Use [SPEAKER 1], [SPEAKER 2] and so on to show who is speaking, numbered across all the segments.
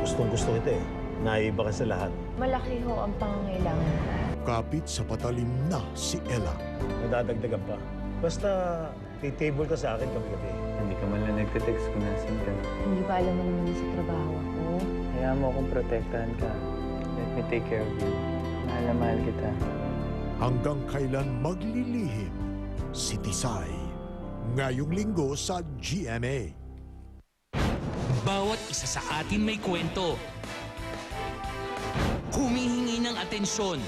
[SPEAKER 1] Gustong-gusto kita eh. Naiba ka sa lahat.
[SPEAKER 2] Malaki ho ang pangangailangan.
[SPEAKER 3] Kapit sa patalim na si Ella.
[SPEAKER 1] Nadadagdagan pa. Basta titable ka sa akin gabi-gabi.
[SPEAKER 4] Hindi ka man lang nagte-text kung nasan ka.
[SPEAKER 2] Hindi ba alam mo naman sa trabaho ko?
[SPEAKER 4] Kaya mo akong protektahan ka. Let me take care of you. Mahal na mahal kita.
[SPEAKER 3] Hanggang kailan maglilihim si Tisay. Ngayong linggo sa GMA.
[SPEAKER 5] Bawat isa sa atin may kwento. Humihingi ng atensyon.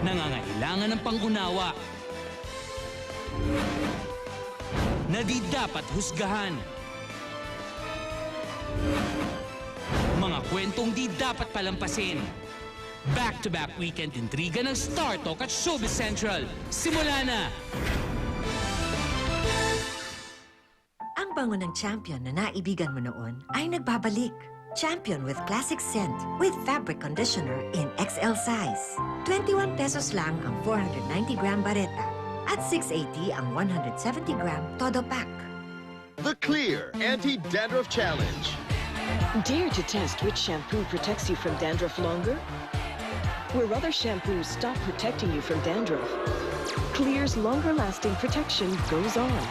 [SPEAKER 5] Nangangailangan ng pangunawa. Na di dapat husgahan. Mga kwentong di dapat palampasin. Back-to-back weekend intriga ng Star Talk at Showbiz Central. Simula na!
[SPEAKER 6] Ang bango ng champion na naibigan mo noon ay nagbabalik. Champion with classic scent with fabric conditioner in XL size. 21 pesos lang ang 490-gram bareta at 680 ang 170-gram todo pack.
[SPEAKER 7] The Clear Anti-Dandruff Challenge.
[SPEAKER 8] Dare to test which shampoo protects you from dandruff longer? Where other shampoos stop protecting you from dandruff, Clear's longer-lasting protection goes on.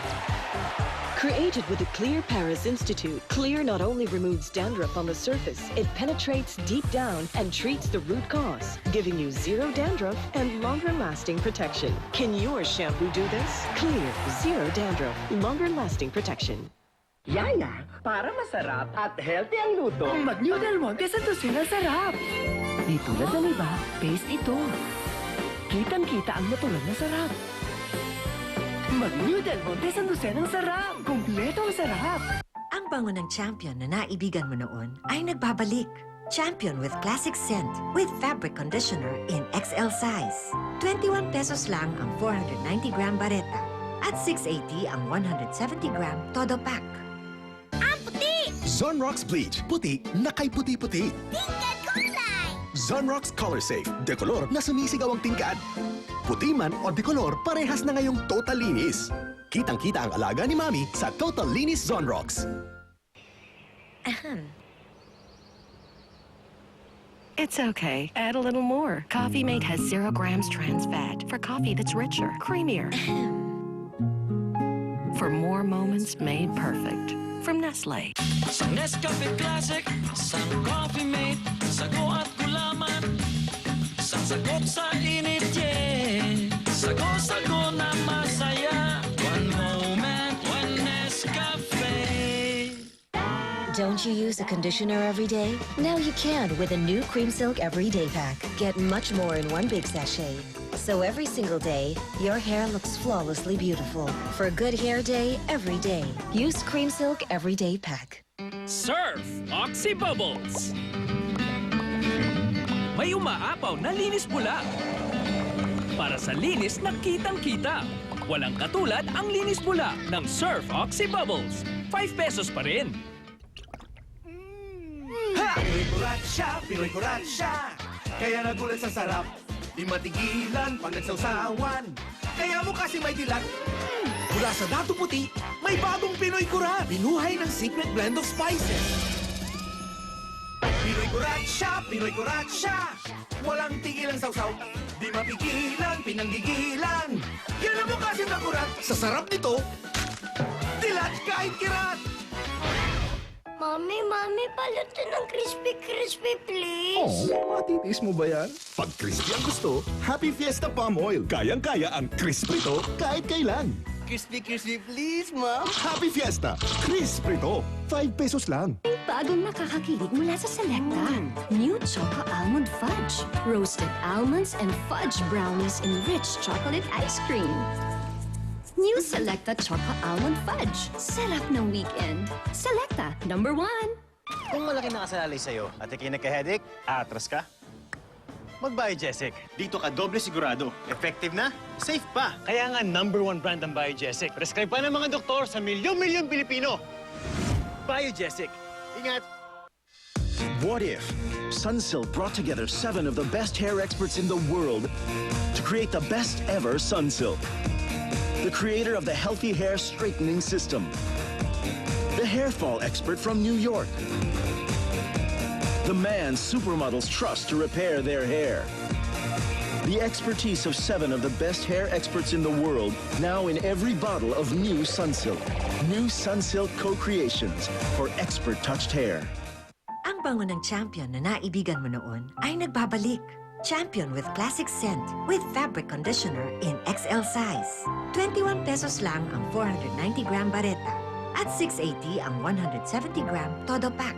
[SPEAKER 8] Created with the Clear Paris Institute, Clear not only removes dandruff on the surface, it penetrates deep down and treats the root cause, giving you zero dandruff and longer-lasting protection. Can your shampoo do this? Clear Zero Dandruff, longer-lasting protection.
[SPEAKER 9] Yaya, para masarap at healthy ang luto, mag-New Del Monte sa Tusin ang sarap. Di tulad ng iba, paste ito. Kitang-kita ang natural na sarap. Mag-New Del Monte sa Tusin ang sarap. Kumpleto ang sarap.
[SPEAKER 6] Ang bango ng champion na naibigan mo noon ay nagbabalik. Champion with classic scent with fabric conditioner in XL size. 21 pesos lang ang 490-gram bareta at 680 ang 170-gram todo pack.
[SPEAKER 10] Zonrox Bleach. Puti na kay puti-puti.
[SPEAKER 11] Tingkad kulay!
[SPEAKER 10] Zonrox Color Safe. Decolor na sumisigaw ang tingkad. Puti man o decolor, parehas na ngayong Total Linis. Kitang-kita ang alaga ni Mami sa Total Linis Zonrox.
[SPEAKER 8] It's okay. Add a little more. Coffee Mate has 0 grams trans fat for coffee that's richer, creamier. For more moments made perfect. From Nestle.
[SPEAKER 5] Sa Nescafe Classic, sa Coffee Mate, sago at gulaman. Sa sagot sa init, yeah. Sago-sago na masaya. One moment, one Nescafe.
[SPEAKER 6] Don't you use a conditioner every day? Now you can with a new Cream Silk Everyday Pack. Get much more in one big sachet. So every single day, your hair looks flawlessly beautiful. For a good hair day, every day. Use Cream Silk Everyday Pack.
[SPEAKER 5] Surf Oxy Bubbles. May umaapaw na linis pula. Para sa linis na kitang-kita. Walang katulad ang linis pula ng Surf Oxy Bubbles. 5 pesos pa rin.
[SPEAKER 12] Pinoy kurat siya, Pinoy kurat siya. Kaya nagulat sa sarap. Di matigilan pag nagsawsawan. Kaya mo kasi may dilat. Mula sa Dato Puti, may bagong Pinoy kurat. Binuhay ng secret blend of spices. Pinoy kurat siya, Pinoy kurat siya. Walang tigil ang sawsaw. Di mapigilan, pinanggigilan. Yan ang mukha kasi ng kurat. Sa sarap nito, dilat kahit kirat.
[SPEAKER 11] Mami, palutin ng crispy, please.
[SPEAKER 10] Oh, matitis mo ba yan? Pag crispy ang gusto, Happy Fiesta Palm Oil. Kayang-kaya ang crispy to kahit kailan.
[SPEAKER 12] Crispy, please, Mom.
[SPEAKER 10] Happy Fiesta. Crispy to. 5 pesos lang.
[SPEAKER 11] Bagong nakakakilig mula sa Selecta. New Choco Almond Fudge. Roasted almonds and fudge brownies in rich chocolate ice cream. New Selecta Choco Almond Fudge. Sarap ng weekend. Selecta, number 1.
[SPEAKER 1] Kung malaki nakasalalay sa'yo at ikay nagka-headache, atras ka, mag-Biogesic. Dito ka doble sigurado. Effective na, safe pa. Kaya nga #1 brand ang Biogesic. Prescribe pa ng mga doktor sa milyon-milyon Pilipino. Biogesic. Ingat!
[SPEAKER 10] What if Sunsilk brought together 7 of the best hair experts in the world to create the best ever Sunsilk? The creator of the Healthy Hair Straightening System, the
[SPEAKER 13] hair fall expert from New York. The man supermodels trust to repair their hair. The expertise of 7 of the best hair experts in the world, now in every bottle of new Sunsilk. New Sunsilk Co-Creations for expert-touched hair.
[SPEAKER 6] Ang bango ng Champion na naibigan mo noon ay nagbabalik. Champion with classic scent with fabric conditioner in XL size. 21 pesos lang ang 490-gram bareta at 680 ang 170-gram todo pack.